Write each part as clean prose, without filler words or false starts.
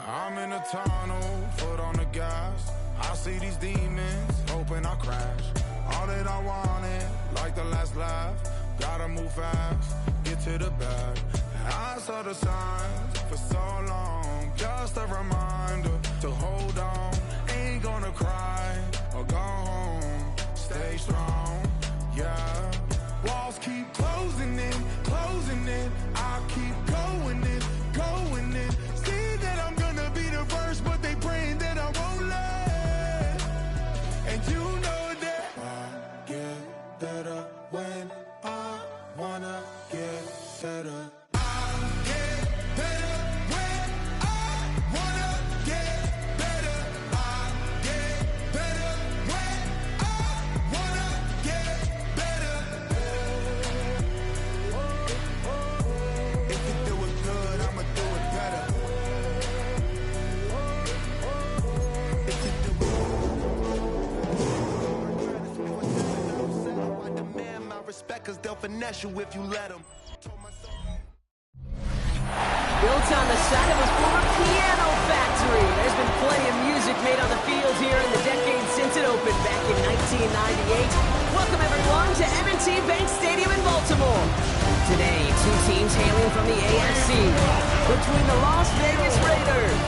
I'm in a tunnel, foot on the gas. I see these demons, hoping I crash. All that I wanted, like the last laugh. Gotta move fast, get to the bag. I saw the signs for so long. Just a reminder to hold on. Ain't gonna cry or go home. Stay strong, yeah. Walls keep closing in, closing in. I keep going in, going in. See that I'm gonna be the first, but they praying that I won't let. And you know that I get better when I wanna get better. Cause they'll finesse you if you let them. Built on the site of a former piano factory, there's been plenty of music made on the field here in the decade since it opened back in 1998. Welcome everyone to M&T Bank Stadium in Baltimore. Today, two teams hailing from the AFC, between the Las Vegas Raiders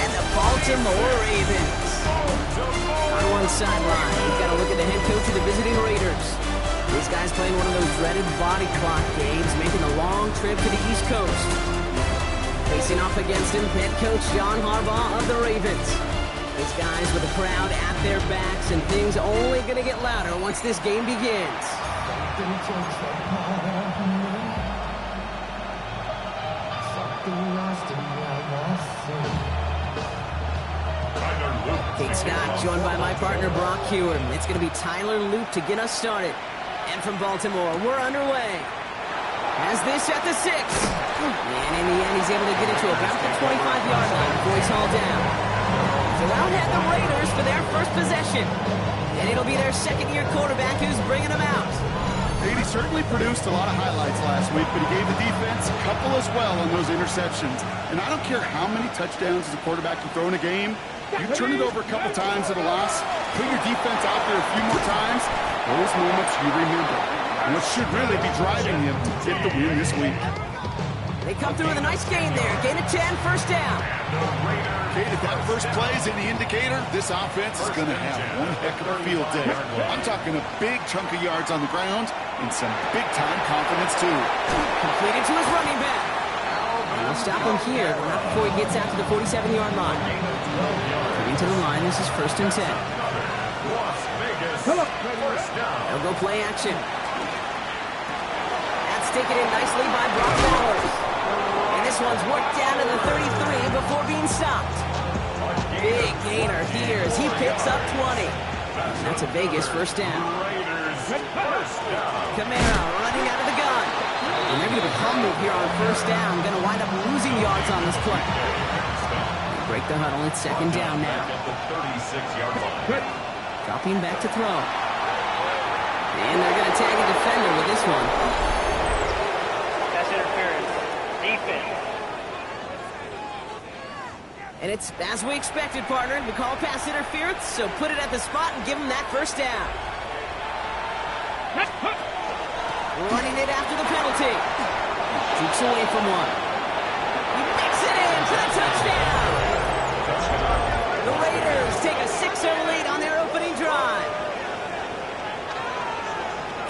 and the Baltimore Ravens. On one sideline, we've got to look at the head coach of the visiting Raiders. This guy's playing one of those dreaded body clock games, making a long trip to the East Coast. Facing off against him, head coach John Harbaugh of the Ravens. These guys with the crowd at their backs, and things only going to get louder once this game begins. Kate Scott, joined by my partner Brock Hewitt. It's going to be Tyler Loop to get us started. And from Baltimore, we're underway. Has this at the 6. And in the end, he's able to get it to about the 25-yard line before he's hauled down. So out head the Raiders for their first possession. And it'll be their second-year quarterback who's bringing them out. He certainly produced a lot of highlights last week, but he gave the defense a couple as well on those interceptions. And I don't care how many touchdowns as a quarterback you throw in a game. You turn it over a couple times at a loss, put your defense out there a few more times, those moments you remember. And what should really be driving him to get the win this week. They come through with a nice gain there. Gain of 10, first down. Kate, if that first play is any indicator, this offense is going to have one heck of a field day. I'm talking a big chunk of yards on the ground and some big-time confidence, too. Completed to his running back. And they'll stop him here, but not before he gets out to the 47-yard line. Getting to the line, this is first and 10. They'll go play action. That's taken in nicely by Brock Bowers. And this one's worked down to the 33 before being stopped. Big gainer here as he picks up 20. And that's a Vegas first down. Kamara running out of the gun. And they're going to come move here on first down. Going to wind up losing yards on this play. Break the huddle. It's second down now. Dropping back to throw. And they're going to tag a defender with this one. Pass interference. Defense. And it's as we expected, partner. We call pass interference, so put it at the spot and give them that first down. Running it after the penalty. Keeps away from one. He makes it in for the touchdown. The Raiders take a 6-0 lead on their opening drive.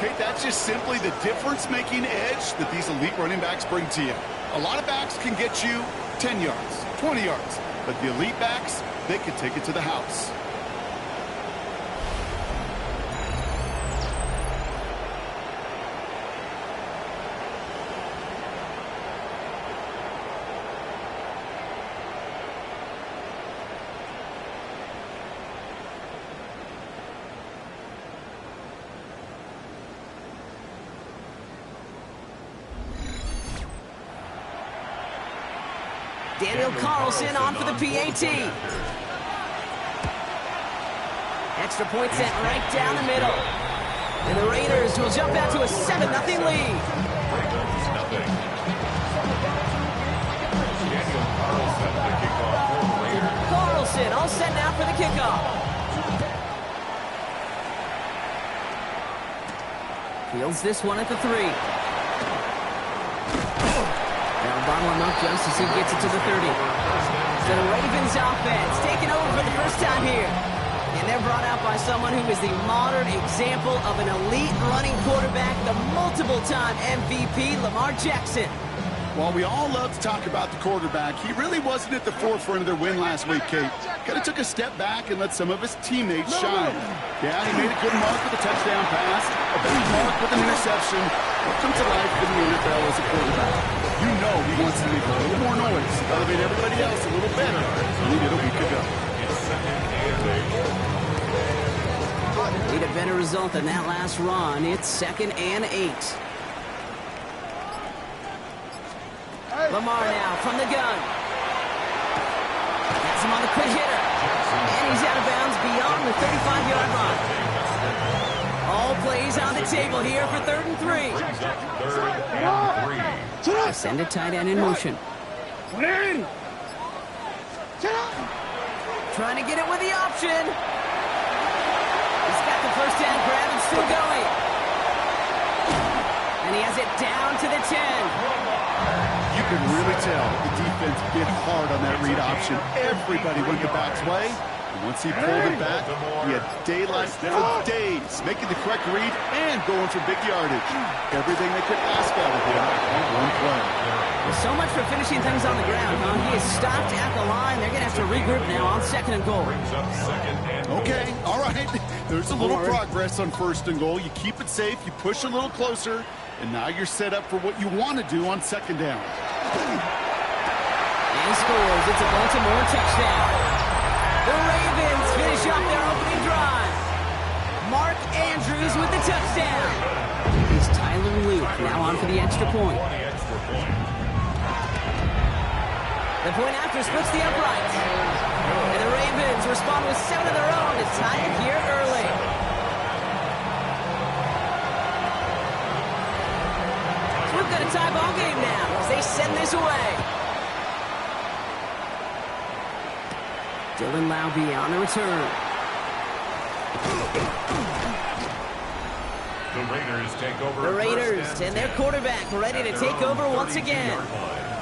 Kate, that's just simply the difference-making edge that these elite running backs bring to you. A lot of backs can get you 10 yards, 20 yards, but the elite backs, they can take it to the house. Daniel Carlson on for the PAT. Extra point set right down the middle. And the Raiders will jump out to a 7-0 lead. Daniel Carlson, the kickoff Fields this one at the 3. They'll bottle him up just as he gets it to the 30. So the Ravens offense taking over for the first time here. And they're brought out by someone who is the modern example of an elite running quarterback, the multiple-time MVP, Lamar Jackson. While we all love to talk about the quarterback, he really wasn't at the forefront of their win last week, Kate. Kind of took a step back and let some of his teammates shine. Yeah, he made a good mark with a touchdown pass, a bad mark with an interception. Welcome to life in the NFL as a quarterback. You know he wants to make a little more noise, elevate everybody else a little better than he did a week ago. Need a better result than that last run. It's 2nd and 8. Lamar now from the gun. Gets him on the quick hitter. And he's out of bounds beyond the 35-yard line. All plays on the table here for 3rd and 3. Send a tight end in motion. Trying to get it with the option. He's got the first down grab and still going. And he has it down to the 10. You can really tell the defense bit hard on that read option. Everybody went the back's way. And once he pulled it back, he had daylight for days, making the correct read and going for big yardage. Everything they could ask out of him on one play. Well, so much for finishing things on the ground, huh? He is stopped at the line. They're going to have to regroup now on 2nd and goal. Okay, all right. There's a little progress on 1st and goal. You keep it safe, you push a little closer, and now you're set up for what you want to do on 2nd down. And he scores. It's a Baltimore touchdown. The Ravens finish off their opening drive. Mark Andrews with the touchdown. It's Tyler Luke now on for the extra point. The point after splits the uprights. And the Ravens respond with 7 of their own to tie it here early. So we've got a tie ball game now as they send this away. Dylan Laube on the return. The Raiders and their quarterback ready to take over once again.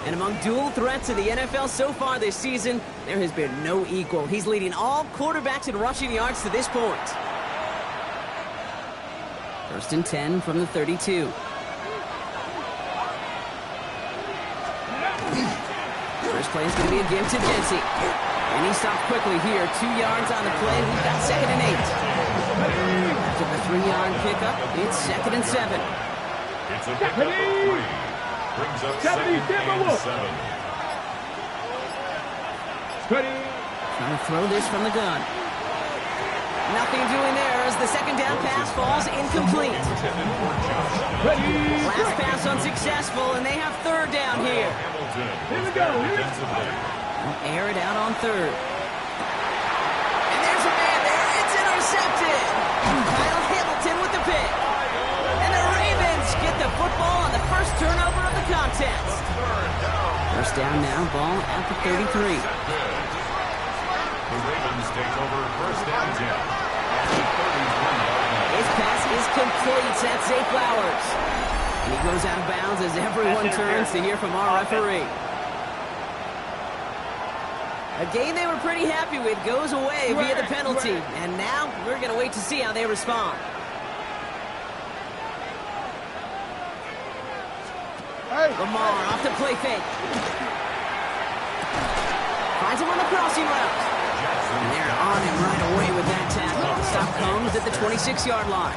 And among dual threats in the NFL so far this season, there has been no equal. He's leading all quarterbacks in rushing yards to this point. 1st and 10 from the 32. First play is going to be a give to Jesse. And he stopped quickly here. 2 yards on the play. We've got 2nd and 8. After the 3-yard pickup, it's 2nd and 7. It's a pickup of 3. Brings up 2nd and 7. Trying to throw this from the gun. Nothing doing there as the 2nd down pass falls incomplete. Last pass unsuccessful, and they have 3rd down here. Here we go. They'll air it out on 3rd. And there's a man there. It's intercepted. Kyle Hamilton with the pick. And the Ravens get the football on the first turnover of the contest. First down now, ball at the 33. The Ravens take over 1st and 10. His pass is complete. That's Zay Flowers. And he goes out of bounds as everyone turns to hear from our referee. A game they were pretty happy with goes away via the penalty. And now we're going to wait to see how they respond. Lamar off the play fake. Finds him on the crossing route. And they're on him right away with that tackle. The stop comes at the 26-yard line.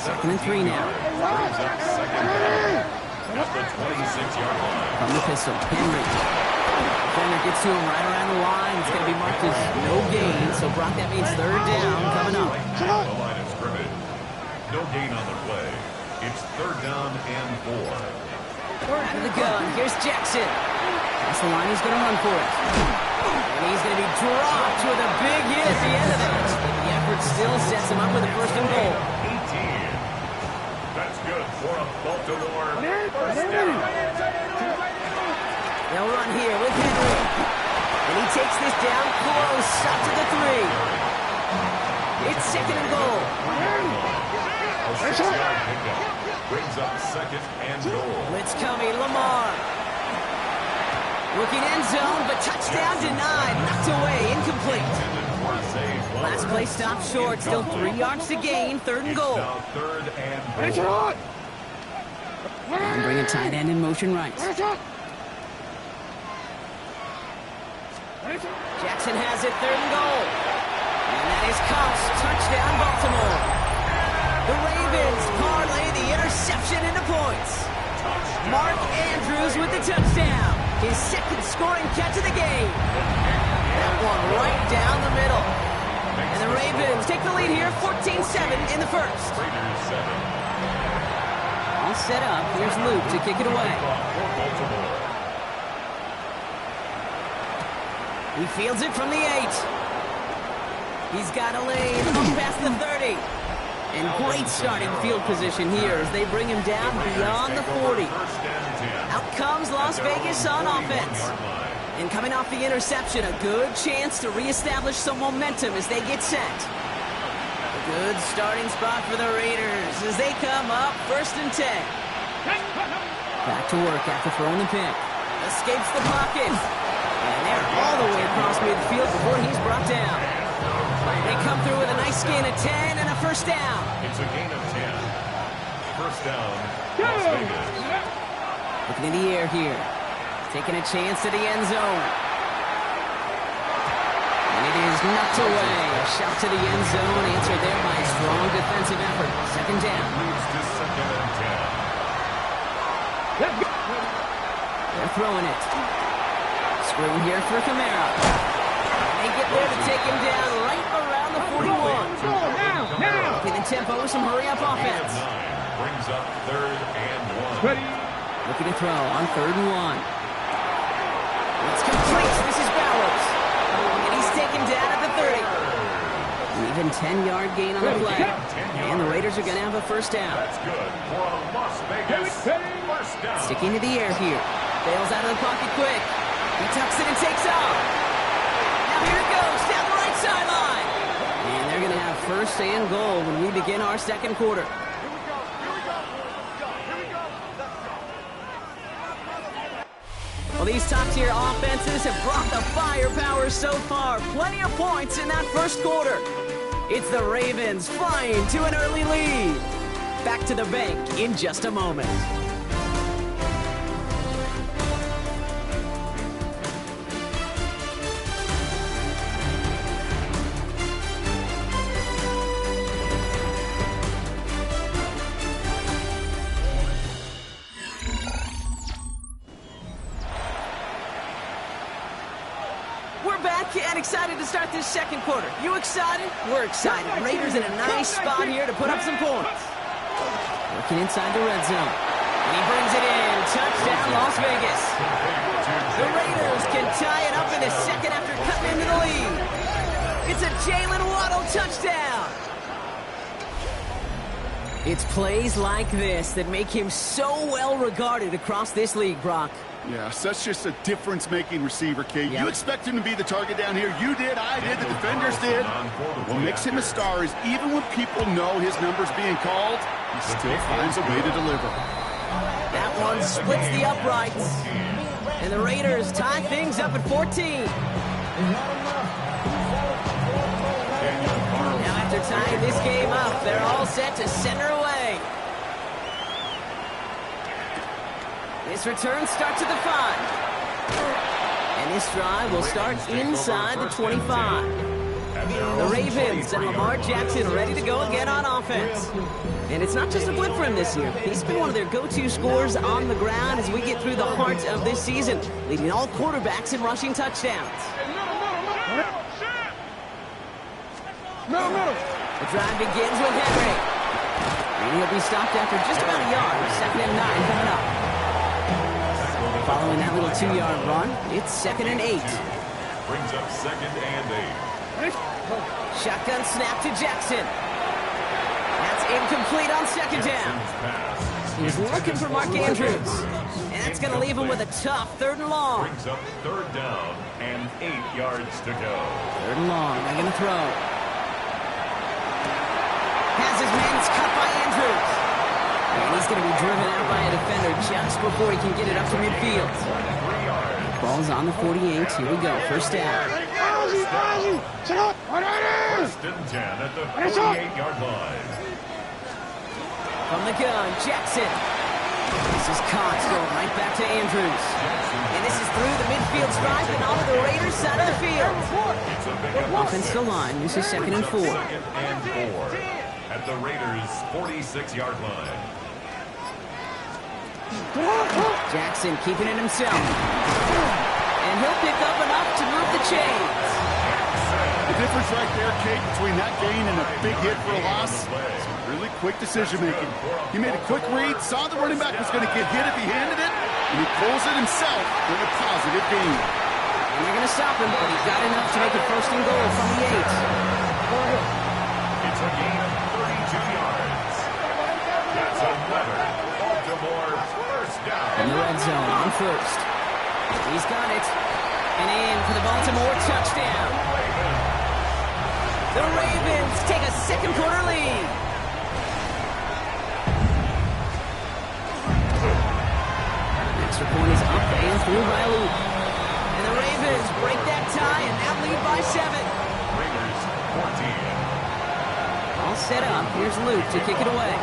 2nd and 3 now. Brings up 2nd down at the 26-yard line. From the pistol, Henry. Defender gets to him right around the line. It's going to be marked as no gain. So, Brock, that means 3rd down coming up. The line of scrimmage. No gain on the play. It's 3rd down and 4. Out of the gun. Here's Jackson. That's the line he's going to run for it. And he's going to be dropped with a big hit at the end of it. But the effort still sets him up with a 1st and goal. 18. That's good for a Baltimore first down. They'll run here with Henry. And he takes this down close, up to the 3. It's 2nd and goal. A 6-yard pickup. Brings up second and goal. Blitz coming, Lamar. Looking end zone, but touchdown denied. Knocked away, incomplete. Last play stopped short. Still 3 yards to gain. Third and goal. Now third and goal. And bring a tight end in motion right. Jackson has it, third and goal. And that is Cox. Touchdown, Baltimore. The Ravens parlay the interception into points. Mark Andrews with the touchdown. His second scoring catch of the game. That one right down the middle. And the Ravens take the lead here, 14-7 in the first. Raiders 7. All set up. Here's Luke to kick it away. He fields it from the 8. He's got a lane up past the 30. And great starting field position here as they bring him down beyond the 40. Out comes Las Vegas on offense. And coming off the interception, a good chance to reestablish some momentum as they get set. A good starting spot for the Raiders as they come up first and 10. Back to work after throwing the pick. Escapes the pocket. And they're all the way across midfield before he's brought down. They come through with a nice gain of 10 and a first down. It's a gain of 10. First down, Las Vegas. Looking in the air here. Taking a chance to the end zone. And it is knocked away. A shot to the end zone, answered there by a strong defensive effort. Second down. Moves to second and 10. They're throwing it. Screen here for Kamara. They get there to take him down right around the 41. Looking in tempo with some hurry-up offense. Brings up third and 1. Looking to throw on third and 1. It's complete. This is Bowers. And he's taken down at the 30. An even 10-yard gain on the play. And the Raiders are going to have a first down. That's good for Las Vegas. First down. Sticking to the air here. Bails out of the pocket quick. He tucks it and takes off. Now here it goes down the right sideline. And they're going to have first and goal when we begin our second quarter. Well, these top-tier offenses have brought the firepower so far. Plenty of points in that first quarter. It's the Ravens flying to an early lead. Back to the bank in just a moment. And excited to start this second quarter. You excited? We're excited. Raiders in a nice spot here to put up some points. Working inside the red zone. And he brings it in. Touchdown, Las Vegas. The Raiders can tie it up in the second after cutting into the lead. It's a Jalen Waddle touchdown. It's plays like this that make him so well regarded across this league, Brock. Yeah, such just a difference-making receiver, Kate. You expect him to be the target down here. You did, I did, the defenders did. What makes him a star is even when people know his number's being called, he still finds a way to deliver. That one splits the uprights. And the Raiders tie things up at 14. Now after tying this game up, they're all set to center away. This return starts at the 5. And this drive will start inside the 25. The Ravens and Lamar Jackson ready to go again on offense. And it's not just a blip for him this year. He's been one of their go-to scorers on the ground as we get through the heart of this season, leading all quarterbacks in rushing touchdowns. The drive begins with Henry. And he'll be stopped after just about a yard. Second and 9 coming up. Following that little 2-yard run, it's second and 8. Brings up second and 8. Shotgun snap to Jackson. That's incomplete on second down. He's looking for Mark Andrews. And that's going to leave him with a tough third and long. Brings up third down and 8 yards to go. Third and long. They're going to throw. Has his man cut by Andrews. going to be driven out by a defender just before he can get it up to midfield. Ball's on the 48. Here we go. First down. First and 10 at the 48-yard line. From the gun, Jackson. This is Cox going right back to Andrews. And this is through the midfield stripe and onto the Raiders side of the field. Offensive line. This is 2nd and 4. 2nd and 4 at the Raiders' 46-yard line. Jackson keeping it himself. And he'll pick up enough to move the chains. The difference right there, Kate, between that gain and a big hit for a loss, really quick decision-making. He made a quick read, saw the running back was going to get hit if he handed it, and he pulls it himself for a positive gain. And they're going to stop him, but he got enough to make it 1st and goal from the 8. It's a gain of 32 yards. That's another Baltimore first down. In the red zone on 1st. He's got it. And in for the Baltimore touchdown. The Ravens take a 2nd quarter lead. Extra point is up and through by Luke. And the Ravens break that tie and now lead by 7. Raiders 14. All set up. Here's Luke to kick it away.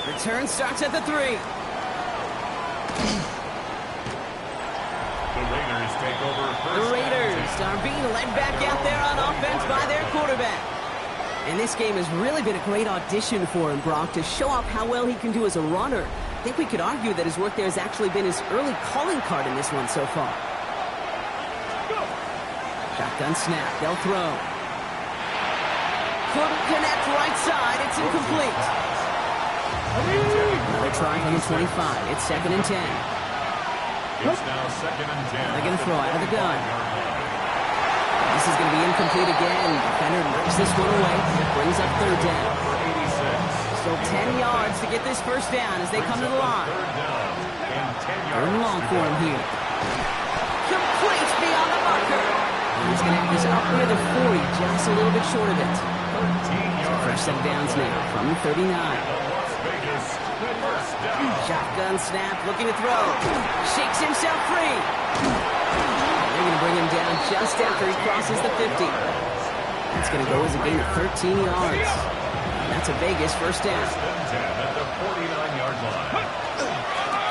Return starts at the 3. The Raiders take over first. The Raiders are being led back out there on offense by their quarterback. And this game has really been a great audition for him, Brock, to show off how well he can do as a runner. I think we could argue that his work there has actually been his early calling card in this one so far. Shotgun snap. They'll throw. Couldn't connect right side. It's incomplete. Another try from the 25. It's 2nd and 10. It's now 2nd and 10. They're going to throw out of the gun. This is going to be incomplete again. Defender knocks this one away. It brings up 3rd down. Still 10 yards to get this first down as they come to the line. 3rd and long for him here. Complete beyond the marker. He's going to have this up near the 40, just a little bit short of it. So fresh set of downs now from the 39. Shotgun snap, looking to throw. Shakes himself free. They're going to bring him down just after he crosses the 50. That's going to go as a gain of 13 yards. And that's a Vegas first down. At the 49-yard line.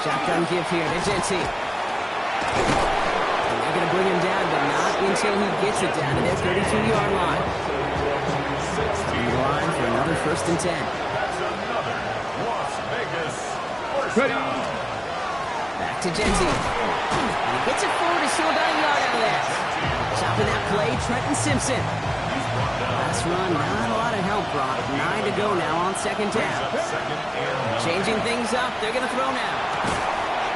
Shotgun give here to Jency. And they're going to bring him down, but not until he gets it down to their 32-yard line. Line for another 1st and 10. Ready. Back to Jency. And he gets it forward to steal about a yard out of that. Chopping that play, Trenton Simpson. Last run, not a lot of help, Brock. 9 to go now on 2nd down. Changing things up, they're going to throw now.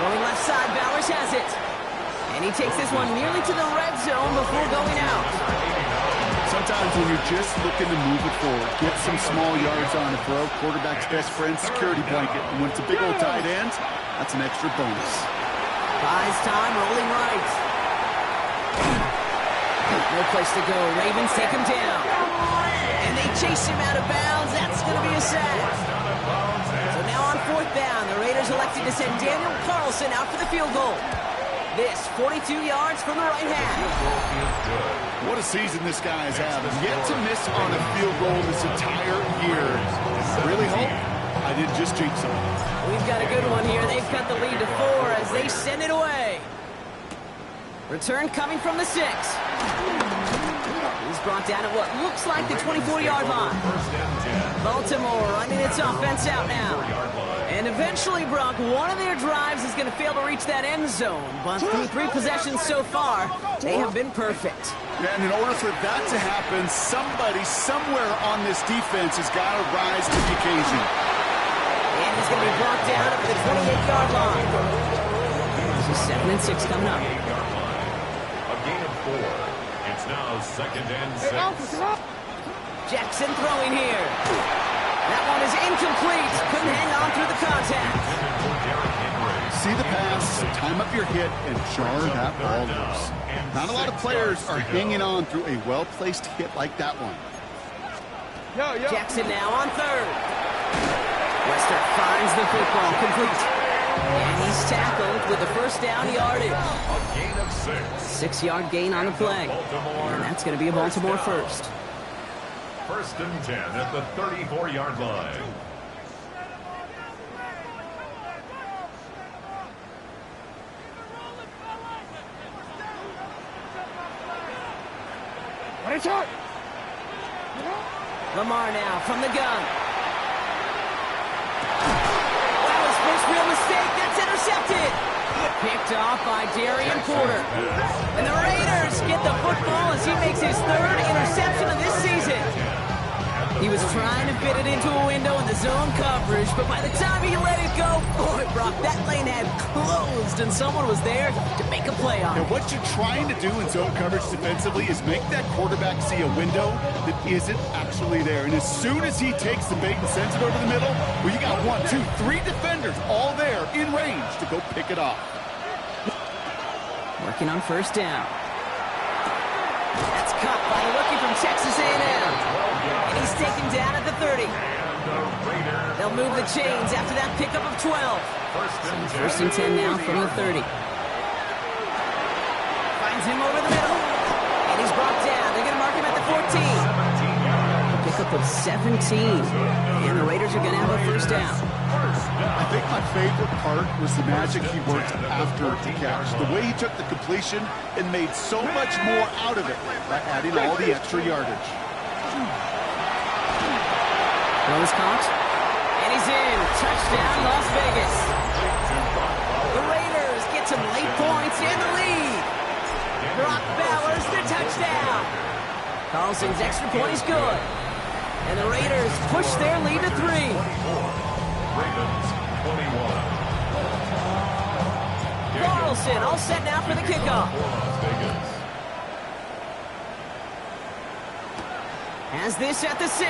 Rolling left side, Bowers has it. And he takes this one nearly to the red zone before going out. Sometimes when you're just looking to move it forward, get some small yards on a throw, quarterback's best friend, security blanket. And when it's a big old tight end, that's an extra bonus. Buys time, rolling right. No place to go. Ravens take him down. And they chase him out of bounds. That's going to be a sack. So now on 4th down, the Raiders elected to send Daniel Carlson out for the field goal. This, 42 yards from the right half. What a season this guy has had. Yet to miss on a field goal this entire year. I really hope I didn't just jinx him. We've got a good one here. They've cut the lead to 4 as they send it away. Return coming from the 6. He's brought down at what looks like the 24-yard line. Baltimore running its offense out now. And eventually, Brock, one of their drives is going to fail to reach that end zone. But through 3 possessions so far, they have been perfect. And in order for that to happen, somebody somewhere on this defense has got to rise to the occasion. And he's going to be brought down at the 28-yard line. This is 7 and 6 coming up. A gain of 4. It's now 2nd and 6. Jackson throwing here. That one is incomplete. Couldn't hang on through the contact. See the pass, time up your hit, and jar that ball loose. Not a lot of players are hanging on through a well-placed hit like that one. Jackson now on third. Wester finds the football complete. And he's tackled with the first down yardage. A gain of 6. 6-yard gain on the play. And that's going to be a Baltimore first. First and 10 at the 34-yard line. Lamar now from the gun. That was first real mistake. That's intercepted. Picked off by Darian Porter. And the Raiders get the football as he makes his third interception of this season. He was trying to fit it into a window in the zone coverage, but by the time he let it go, boy, Brock, that lane had closed, and someone was there to make a play on it. And what you're trying to do in zone coverage defensively is make that quarterback see a window that isn't actually there. And as soon as he takes the bait and sends it over the middle, well, you got 1, 2, 3 defenders all there in range to go pick it off. Working on first down. That's caught by a rookie from Texas A&M. And he's taken down at the 30. They'll move the chains after that pickup of 12. First and 10 now from the 30. Finds him over the middle. And he's brought down. They're going to mark him at the 14. A pickup of 17. And the Raiders are going to have a first down. I think my favorite part was the magic he worked after the catch. The way he took the completion and made so much more out of it by adding all the extra yardage. Rose caught. And he's in. Touchdown, Las Vegas. The Raiders get some late points in the lead. Brock Bowers, the touchdown. Carlson's extra point is good. And the Raiders push their lead to 3. Ravens 21. Carlson all set now for the kickoff. Las Vegas. Has this at the 6.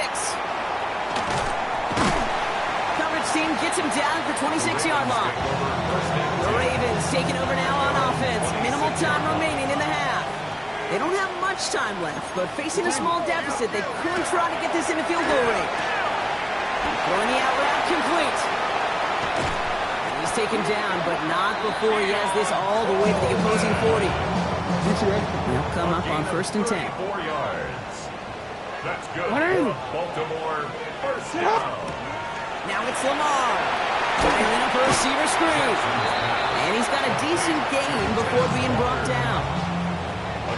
Coverage team gets him down at the 26-yard line. The Ravens taking over now on offense. Minimal time remaining in the half. They don't have much time left, but facing a small deficit, they could try to get this in the field goal range. Throwing the out route complete. And he's taken down, but not before he has this all the way to the opposing 40. They'll come up on first and 10. 4 yards. That's good. Baltimore first down. Now it's Lamar. Dialing up a receiver screen. And he's got a decent gain before being brought down.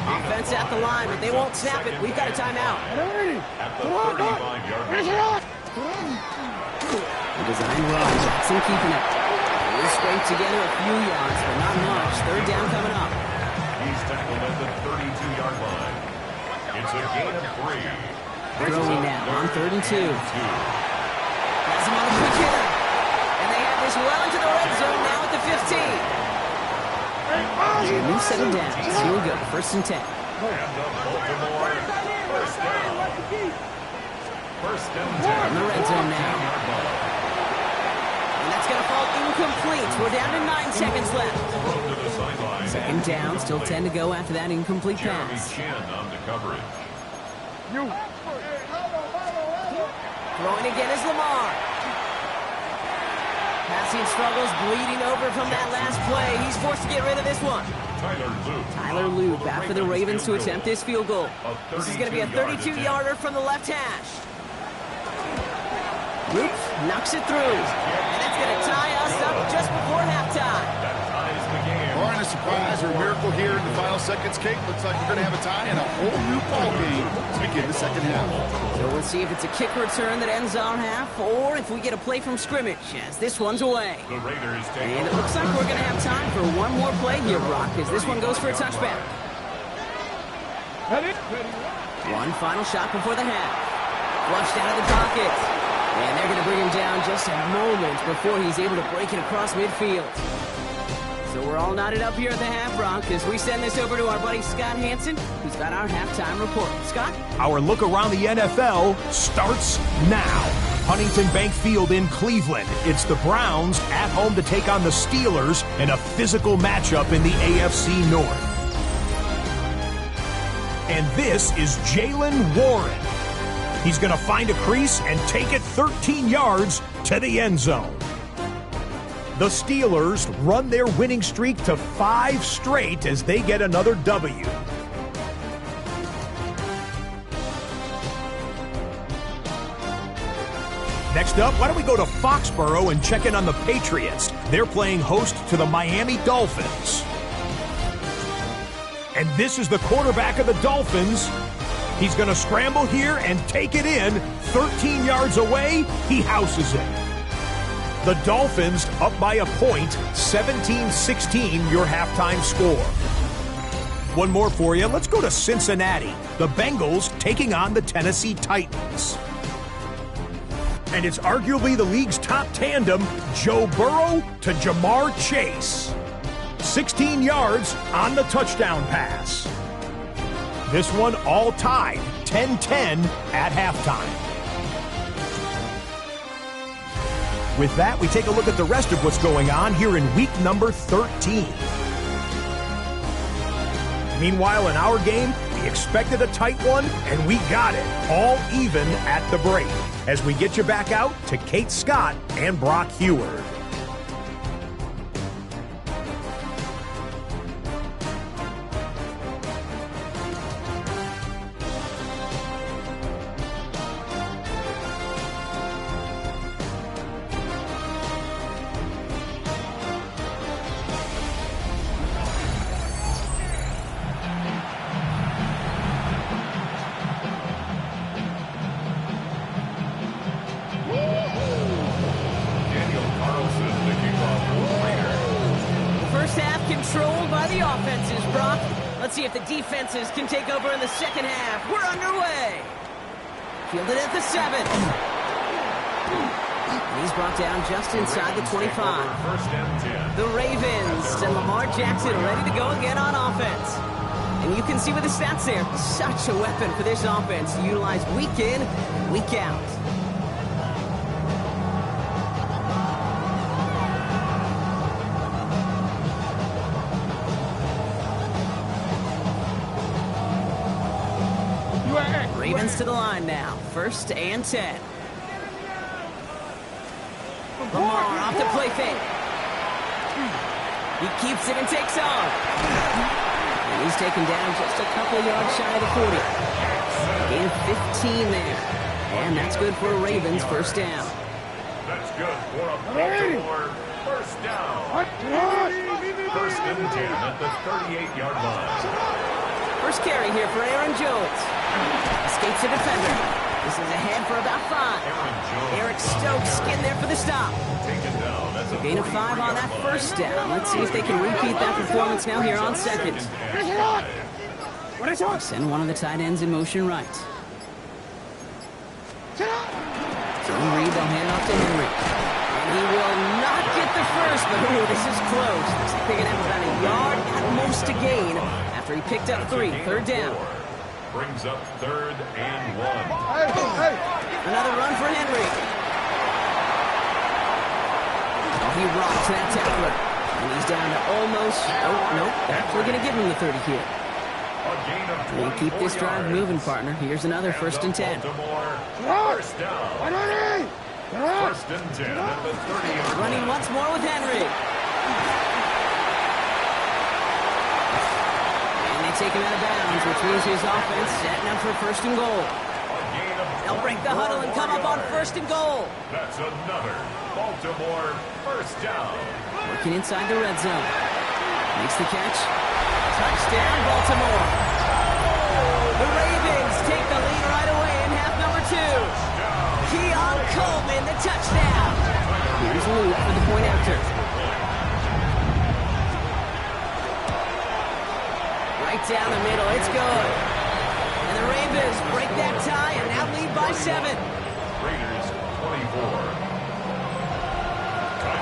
Offense at the line, but they won't snap it. We've got a timeout. At the 35-yard line. The design run, Jackson keeping it. He'll scrape together a few yards, but not much. Third down coming up. He's tackled at the 32-yard line. It's a gain of 3. Throwing now on 3rd and 2. Has him on the quick hitter. And they have this well into the red zone now at the 15. New set of downs. Here we go. First and 10. And the Baltimore first down. First and 10. In the red zone now. And that's going to fall incomplete. We're down to 9 seconds left. Thrown to the sideline. Second down. Still 10 to go after that incomplete Jeremy pass. Chin on the coverage. Throwing again is Lamar. Passing struggles, bleeding over from that last play. He's forced to get rid of this one. Tyler Lube back for the Ravens to attempt this field goal. This is going to be a 32-yarder from the left hash. Luke knocks it through. And that's going to tie us up just before halftime. Barring a surprise or a miracle here in the final seconds, Kate, looks like we're going to have a tie and a whole new ball game to begin the second half. So we'll see if it's a kick return that ends our half, or if we get a play from scrimmage, as this one's away. The Raiders take And it looks like we're going to have time for one more play here, Brock, as this one goes for a touchback. One final shot before the half. Flushed out of the pocket. And they're going to bring him down just a moment before he's able to break it across midfield. So we're all knotted up here at the half, Brock, as we send this over to our buddy Scott Hansen, who's got our halftime report. Scott? Our look around the NFL starts now. Huntington Bank Field in Cleveland. It's the Browns at home to take on the Steelers in a physical matchup in the AFC North. And this is Jaylen Warren. He's going to find a crease and take it 13 yards to the end zone. The Steelers run their winning streak to 5 straight as they get another W. Next up, why don't we go to Foxborough and check in on the Patriots? They're playing host to the Miami Dolphins. And this is the quarterback of the Dolphins. He's going to scramble here and take it in. 13 yards away, he houses it. The Dolphins up by a point, 17-16, your halftime score. One more for you. Let's go to Cincinnati. The Bengals taking on the Tennessee Titans. And it's arguably the league's top tandem, Joe Burrow to Jamar Chase. 16 yards on the touchdown pass. This one all tied, 10-10 at halftime. With that, we take a look at the rest of what's going on here in week number 13. Meanwhile, in our game, we expected a tight one, and we got it, all even at the break. As we get you back out to Kate Scott and Brock Heward. Controlled by the offenses, Brock. Let's see if the defenses can take over in the second half. We're underway. Fielded at the 7. And he's brought down just inside the 25. The Ravens and Lamar Jackson ready to go again on offense. And you can see with the stats there, such a weapon for this offense to utilize week in, week out. Ravens to the line now. 1st and 10. Lamar off the play fake. He keeps it and takes off. And he's taken down just a couple yards shy of the 40. Gain of 15 there. And that's good for a Ravens 1st down. That's good for a Baltimore 1st down. 1st and 10 at the 38-yard line. First carry here for Aaron Jones. Escapes the defender. This is ahead for about 5. Eric Stokes getting there for the stop. Gain of 5 on that 1st down. Let's see if they can repeat that performance now here on 2nd. Send one of the tight ends in motion right. Tony Reed, they'll hand off to Henry. And he will not get the first, but ooh, this is close. Looks like they're going to have about a yard at most to gain after he picked up 3. 3rd down. Brings up 3rd and 1. Another run for Henry. Oh, he rocks that tackler. And he's down to almost, oh, nope, actually going to give him the 30 here. And keep this drive moving, partner. Here's another 1st and 10. 1st down. 1st and 10 at the 30-yard line. Running once more with Henry. Take him out of bounds, which means his offense setting up for 1st and goal. They'll break the huddle and come up on 1st and goal. That's another Baltimore 1st down. Working inside the red zone. Makes the catch. Touchdown, Baltimore. The Ravens take the lead right away in half number 2. Keon Coleman, the touchdown. Here's Luke for the point after. Right down the middle, it's good. And the Ravens break that tie and now lead by 7. Raiders 24.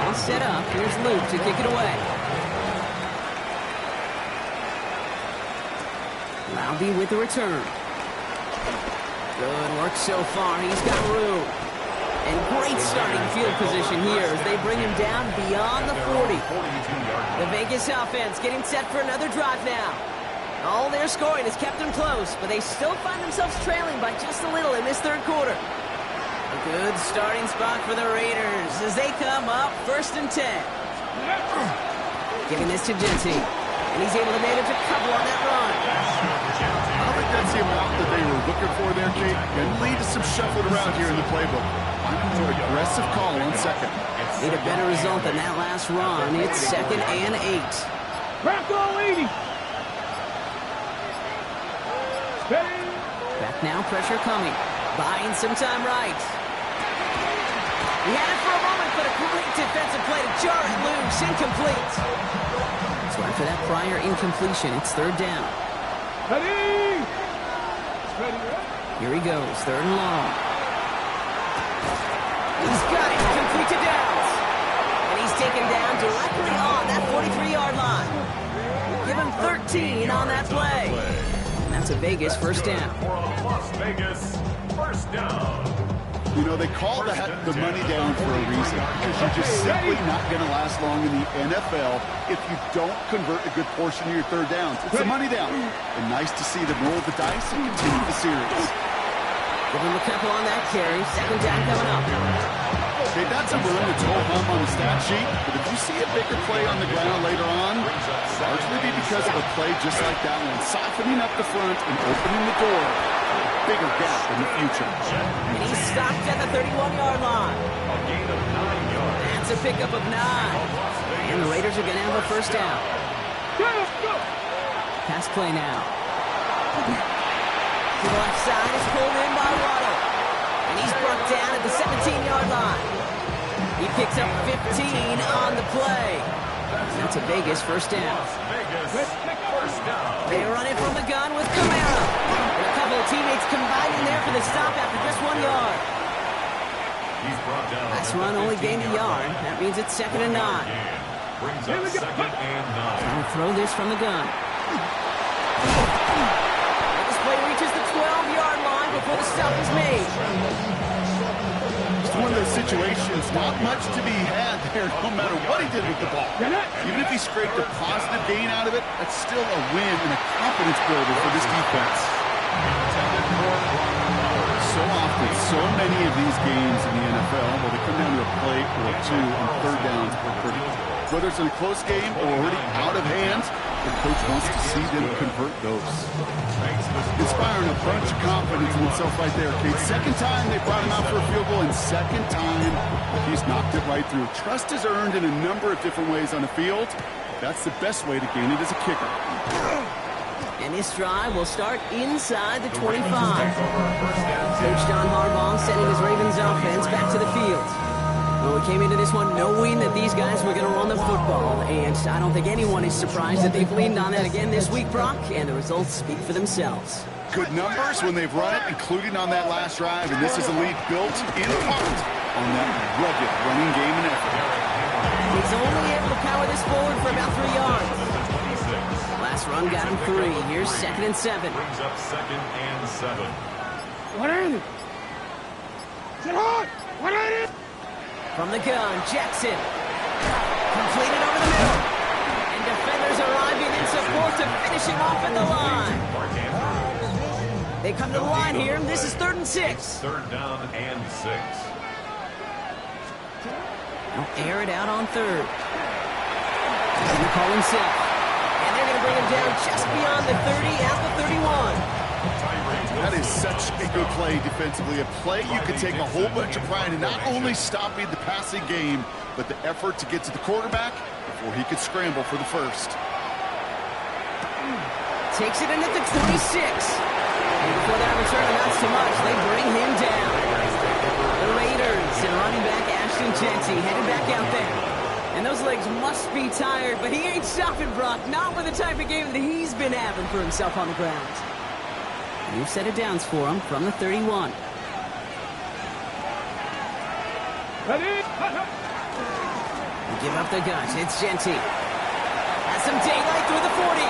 All set up, here's Luke to kick it away. Loudby with the return. Good work so far, he's got room. And great starting field position here as they bring him down beyond the 40. The Vegas offense getting set for another drive now. All their scoring has kept them close, but they still find themselves trailing by just a little in this third quarter. A good starting spot for the Raiders as they come up 1st and 10. Giving this to Jeanty, and he's able to manage a couple on that run. I don't think that's the amount that they were looking for there, Kate. Can lead to some shuffling around here in the playbook. I'm a more aggressive call on second. Need a better result than that last run. It's 2nd and 8. Back now, pressure coming. Buying some time right. He had it for a moment, but a great defensive play to jar it loose. Incomplete. So after that prior incompletion, it's 3rd down. Here he goes, 3rd and long. He's got it, complete to Downs. And he's taken down directly on that 43-yard line. Give him 13 on that play. And that's a Vegas 1st down. Las Vegas, 1st down. You know, they call that the money down for a reason, because you're just simply not going to last long in the NFL if you don't convert a good portion of your 3rd downs. It's the money down. And nice to see them roll the dice and continue the series. Give him a couple on that carry. 2nd down coming up. Okay, that's a run that's all hum on the stat sheet, but if you see a bigger play on the ground later on, largely be because of a play just like that one, softening up the front and opening the door. Bigger gap in the future. And he's stopped at the 31-yard line. A gain of 9 yards. That's a pickup of 9. And the Raiders are going to have a 1st down. Pass play now. To the left side is pulled in by Waddle. And he's brought down at the 17-yard line. He picks up 15 on the play. And that's a Vegas 1st down. Vegas, 1st down. They run it from the gun with Kamara. And a couple of teammates combining there for the stop after just 1 yard. He's brought down. Last run only gained a yard. That means it's 2nd and 9. Brings up 2nd and 9. Trying to throw this from the gun. This play reaches the 12-yard line before the stop is made. It's one of those situations, not much to be had there, no matter what he did with the ball. Even if he scraped a positive gain out of it, that's still a win and a confidence builder for this defense. So often, so many of these games in the NFL, well, they come down to a play or two on 3rd downs per quarter. Whether it's in a close game or already out of hand, the coach wants to see them convert those. Inspiring a bunch of confidence in himself right there, Kate. 2nd time they brought him out for a field goal, and 2nd time he's knocked it right through. Trust is earned in a number of different ways on the field. That's the best way to gain it as a kicker. And this drive will start inside the 25. Coach John Harbaugh sending his Ravens offense back to the field. Well, we came into this one knowing that these guys were going to run the football, and I don't think anyone is surprised that they've leaned on that again this week, Brock, and the results speak for themselves. Good numbers when they've run it, including on that last drive, and this is a lead built in part on that rugged running game and effort. He's only able to power this forward for about 3 yards. Last run got him 3. Here's 2nd and 7. Brings up 2nd and 7. From the gun, Jackson. Completed over the middle. And defenders arriving in support to finish him off at the line. They come to the line here. This is 3rd and 6. 3rd down and 6. They'll air it out on 3rd. He's going to call himself. And they're going to bring him down just beyond the 30 at the 31. That is such a good play defensively. A play you could take a whole bunch of pride in not only stopping the passing game, but the effort to get to the quarterback before he could scramble for the first. Takes it in at the 26. And before that return amounts to much, they bring him down. The Raiders and running back Ashton Jeanty headed back out there. And those legs must be tired, but he ain't stopping, Brock. Not with the type of game that he's been having for himself on the ground. New set of downs for him from the 31. Ready? Give up the guns. It's Jeanty. Has some daylight through the 40.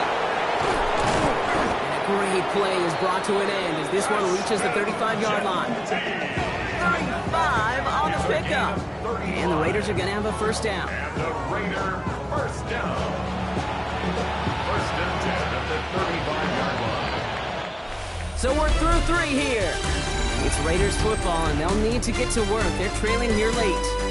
And a great play is brought to an end as this one reaches the 35-yard line. 35 on the pickup. And the Raiders are going to have a 1st down. And the Raider 1st down. 1st and 10 at the 35. So we're through 3 here. It's Raiders football, and they'll need to get to work. They're trailing here late.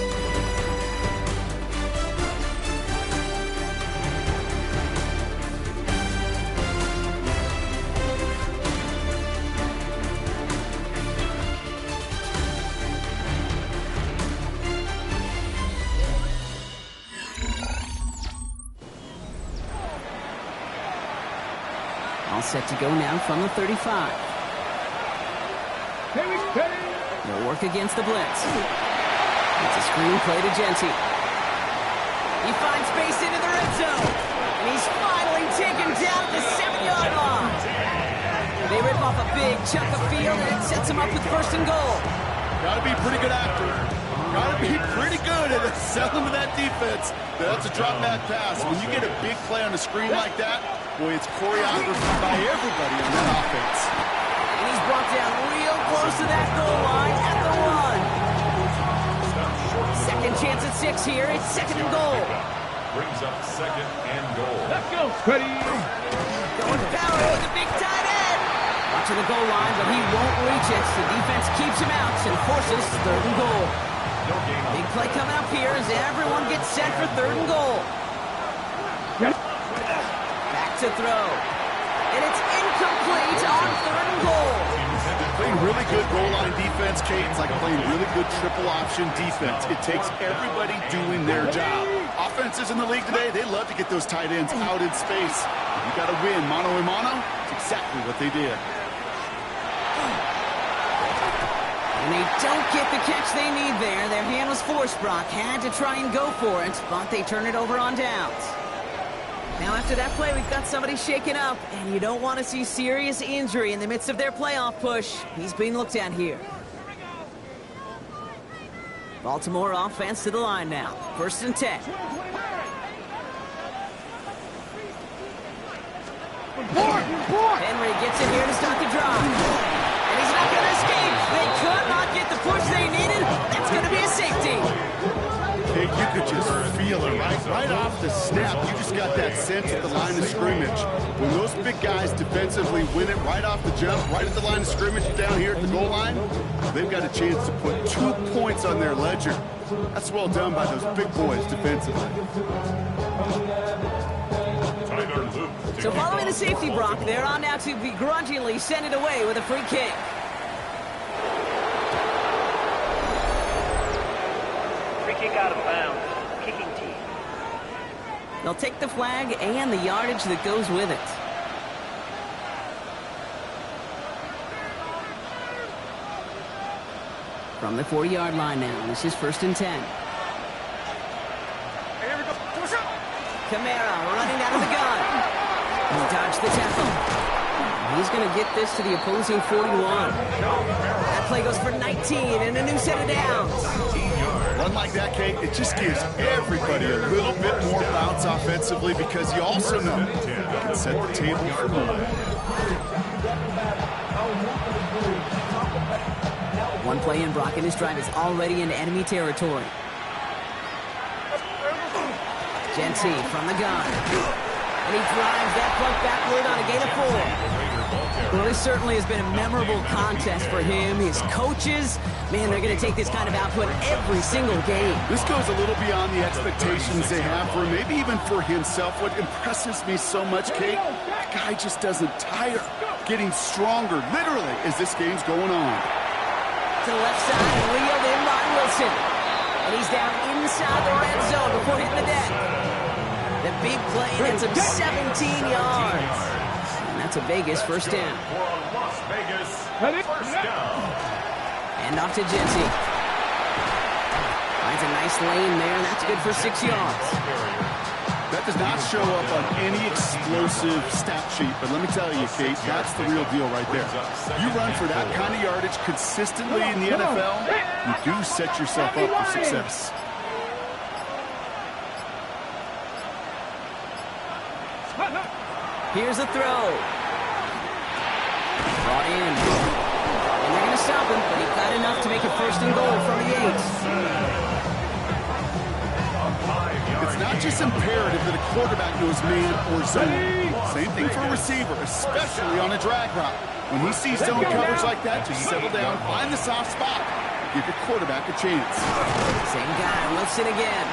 All set to go now from the 35. They'll work against the blitz. It's a screen play to Genty. He finds space into the red zone. And he's finally taken down at the 7-yard line. They rip off a big chunk of field, and it sets him up with first and goal. Got to be pretty good after. Got to be pretty good at selling to that defense. That's a drop back pass. When you get a big play on a screen like that, boy, it's choreographed by everybody on that offense. And he's brought down real close to that goal line at the 1. Second chance at 6 here. It's second and goal. Brings up second and goal. Let's go, Freddie. Going power with the big tight end. Watching the goal line, but he won't reach it. The defense keeps him out and forces third and goal. Big play coming up here as everyone gets set for third and goal. Back to throw. And it's incomplete on third and goal. Playing really good goal line defense, Kate. It's like playing really good triple option defense. It takes everybody doing their job. Offenses in the league today, they love to get those tight ends out in space. You got to win mano a mano. It's exactly what they did. And they don't get the catch they need there. Their hand was forced. Brock had to try and go for it, but they turn it over on downs. Now after that play, we've got somebody shaken up, and you don't want to see serious injury in the midst of their playoff push. He's being looked at here. Baltimore offense to the line now. First and 10. Henry gets in here to start the drive. And he's not going to escape. They could not get the push they needed. That's going to be a safety. Hey, you could just feel it, right off the snap. You just got that sense at the line of scrimmage. When those big guys defensively win it right off the jump, right at the line of scrimmage down here at the goal line, they've got a chance to put 2 points on their ledger. That's well done by those big boys defensively. So following the safety, Brock, they're on now to begrudgingly send it away with a free kick. Free kick out of bounds. Kicking team. They'll take the flag and the yardage that goes with it. From the 40-yard line now, this is first and 10. Kamara running out of the gun. He dodged the tackle. He's going to get this to the opposing 41. That play goes for 19 and a new set of downs. Run like that, Kate, it just gives everybody a little bit more bounce offensively because you also know you can set the table for more. One play in, Brock, and his drive is already in enemy territory. Genty from the gun. And he drives that punt backward on a gain of 4. Well, this certainly has been a memorable contest for him. His coaches, man, they're going to take this kind of output every single game. This goes a little beyond the expectations they have for him, maybe even for himself. What impresses me so much, Kate, that guy just doesn't tire. Getting stronger, literally, as this game's going on. To the left side, wheeled in by Wilson. And he's down inside the red zone before hitting the deck. The big play hits him 17 yards. And that's a Vegas first down. Las Vegas, first down. And off to Genty. Finds a nice lane there, and that's good for 6 yards. That does not show up on any explosive stat sheet, but let me tell you, Kate, that's the real deal right there. You run for that kind of yardage consistently in the NFL, you do set yourself up for success. Here's the throw. Brought in. And they're going to stop him, but he got enough to make it first and goal from the 8. It's not just imperative that a quarterback knows man or zone. Same thing for a receiver, especially on a drag route. When he sees zone coverage like that, just settle down, find the soft spot, give your quarterback a chance. Same guy, Wilson again.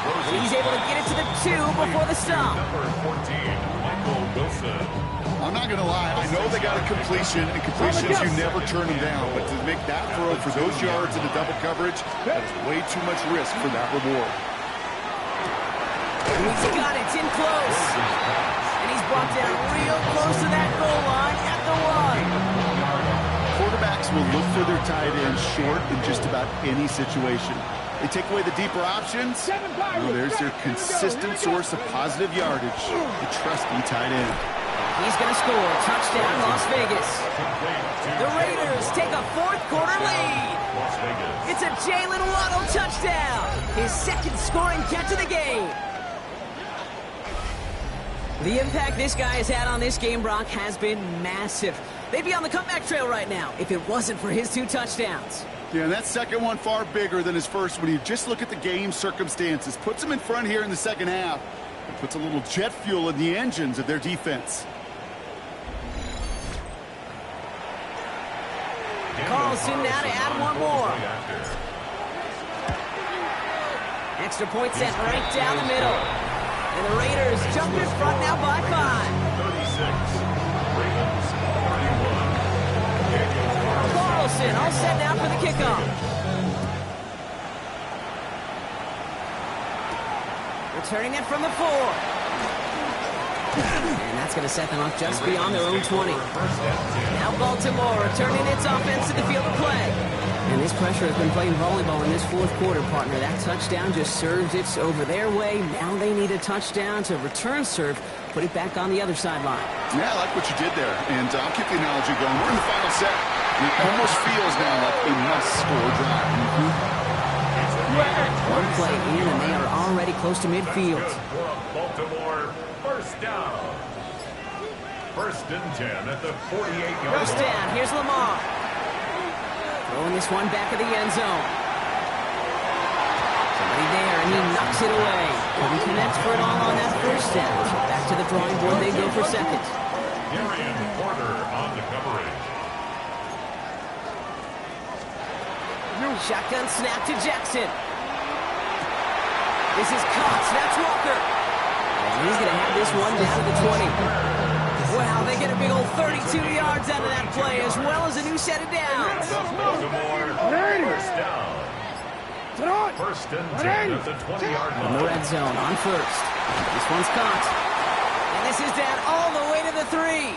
And he's able to get it to the 2 before the stop. Number 14, Michael Wilson. I'm not going to lie, I know they got a completion, and completions, you never turn them down. But to make that throw for those yards in the double coverage, that is way too much risk for that reward. He's got it, it's in close. And he's brought down real close to that goal line at the 1. Quarterbacks will look for their tight end short in just about any situation. They take away the deeper options. Well, there's their consistent source of positive yardage, the trusty tight end. He's going to score. Touchdown, Las Vegas. The Raiders take a fourth-quarter lead. It's a Jalen Waddle touchdown. His second scoring catch of the game. The impact this guy has had on this game, Brock, has been massive. They'd be on the comeback trail right now if it wasn't for his 2 touchdowns. Yeah, and that second one far bigger than his first when you just look at the game circumstances. Puts him in front here in the second half. And puts a little jet fuel in the engines of their defense. Carlson now to add one more. Extra point set right down the middle. And the Raiders jump in front now by 5. 36, Ravens 31. Carlson all set now for the kickoff. Returning it from the 4. And that's going to set them up just beyond their own 20. Now Baltimore returning its offense to the field of play. And this pressure has been playing volleyball in this fourth quarter, partner. That touchdown just served it over their way. Now they need a touchdown to return serve, put it back on the other sideline. Yeah, I like what you did there. And I'll keep the analogy going. We're in the final set. It almost feels now like a must-score drive. One play in, and they are already close to midfield. Baltimore, first down. First and 10 at the 48-yard line. First down, here's Lamar. Throwing this one back of the end zone. Somebody there, and he knocks it away. Couldn't connect for it all on that first down. So back to the drawing board they go for second. Darian Porter on the coverage. Shotgun snap to Jackson. This is Cox. That's Walker. And he's going to have this one down to the 20. Wow, they get a big old 32 yards out of that play, as well as a new set of downs. Baltimore, first down. First and 10 at the 20-yard line. In the red zone on first. This one's caught. And this is down all the way to the 3.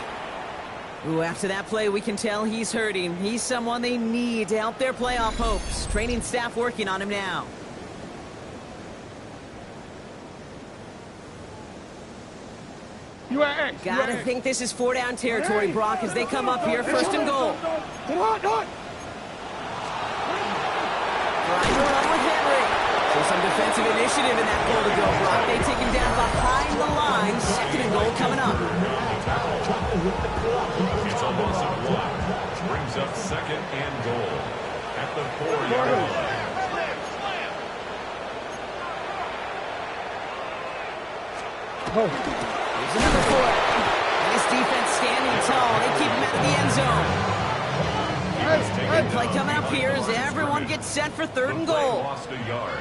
Ooh, after that play, we can tell he's hurting. He's someone they need to help their playoff hopes. Training staff working on him now. Gotta think this is 4-down territory, Brock, as they come up here, first and goal. Trying to run with Henry. So some defensive initiative in that goal to go, Brock. They take him down behind the line. Second and goal coming up. It's a loss of 1. Brings up second and goal at the 4-yard line. Here's another 4. And this defense standing tall. They keep him out of the end zone. Big play coming up here as everyone gets set for third and goal. Lost a yard.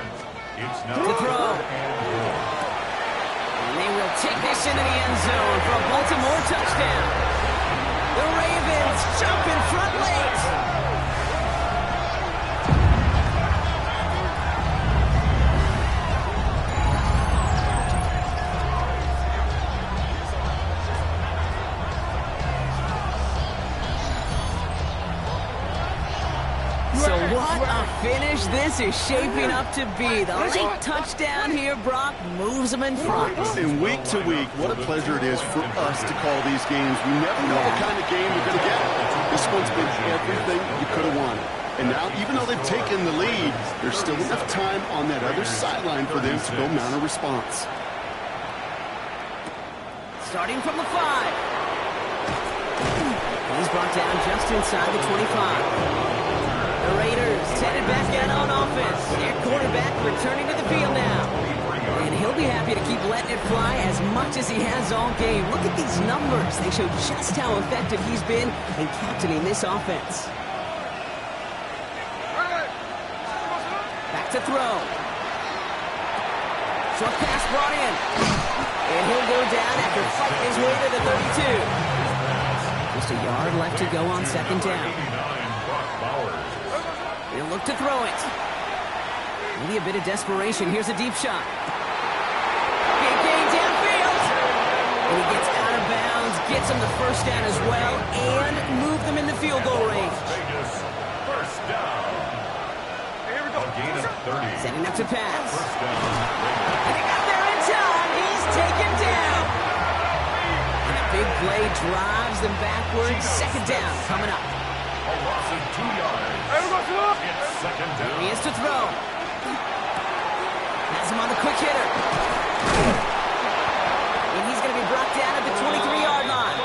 It's now To throw. third and goal. And they will take this into the end zone for a Baltimore touchdown. The Ravens jump in front late. So what a finish this is shaping up to be. The late touchdown here, Brock, moves them in front. And week to week, what a pleasure it is for us to call these games. We never know what kind of game we're going to get. This one's been everything you could have wanted. And now, even though they've taken the lead, there's still enough time on that other sideline for them to go mount a response. Starting from the 5. He's brought down just inside the 25. The Raiders headed back out on offense. Their quarterback returning to the field now. And he'll be happy to keep letting it fly as much much as he has all game. Look at these numbers. They show just how effective he's been in captaining this offense. Back to throw. Short pass brought in. And he'll go down after fighting his way to the 32. Just a yard left to go on second down. He'll look to throw it. Maybe a bit of desperation. Here's a deep shot. Big gain downfield. And he gets out of bounds, gets him the first down as well, and move them in the field goal range. First down. A gain of 30. Setting up to pass. And he got there in time. He's taken down. And a big play drives them backwards. Second down coming up. A loss of 2 yards. It's second down. He is to throw. Has him on the quick hitter. And he's going to be brought down at the 23-yard line.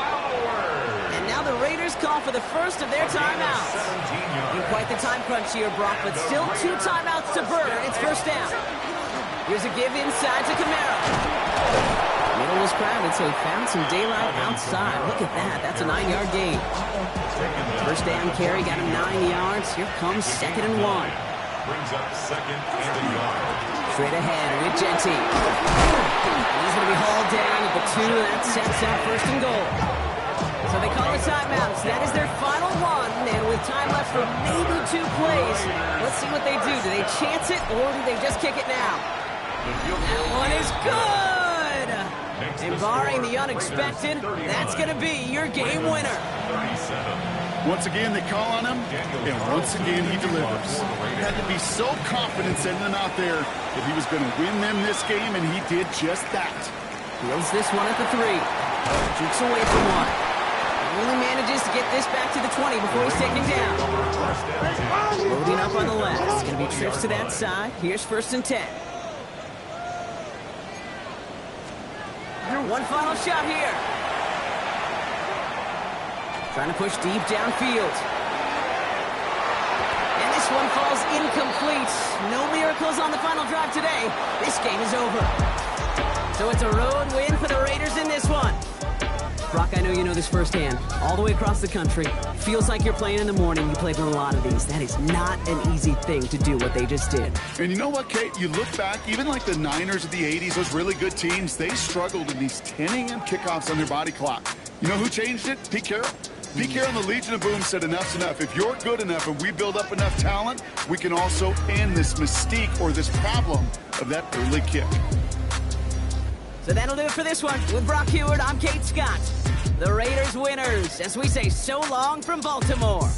And now the Raiders call for the first of their timeouts. In quite the time crunch here, Brock, but still 2 timeouts to burn. It's first down. Here's a give inside to Kamara. Middle was crowded, so he found some daylight outside. Look at that. That's a 9-yard gain. First down carry, got him 9 yards. Here comes 2nd and 1. Brings up 2nd and a yard. Straight ahead with Jeanty. He's going to be hauled down at the 2. That sets up 1st and goal. So they call a timeout. So that is their final one. And with time left for maybe 2 plays, let's see what they do. Do they chance it or do they just kick it now? That one is good. And barring the unexpected, that's going to be your game winner. 37. Once again, they call on him, and once again, he delivers. He had to be so confident sending them out there that he was going to win them this game, and he did just that. Fields this one at the 3. Jukes away from one. Only manages to get this back to the 20 before he's taken down. Loading up on the left. It's going to be trips to that side. Here's 1st and 10. One final shot here. Trying to push deep downfield. And this one falls incomplete. No miracles on the final drive today. This game is over. So it's a road win for the Raiders in this one. Brock, I know you know this firsthand. All the way across the country. Feels like you're playing in the morning. You played with a lot of these. That is not an easy thing to do what they just did. And you know what, Kate? You look back, even like the Niners of the 80s, those really good teams, they struggled in these 10 a.m. kickoffs on their body clock. You know who changed it? Pete Carroll. Pete Carroll and the Legion of Boom said enough's enough. If you're good enough and we build up enough talent, we can also end this mystique or this problem of that early kick. So that'll do it for this one. With Brock Huard, I'm Kate Scott. The Raiders winners, as we say so long from Baltimore.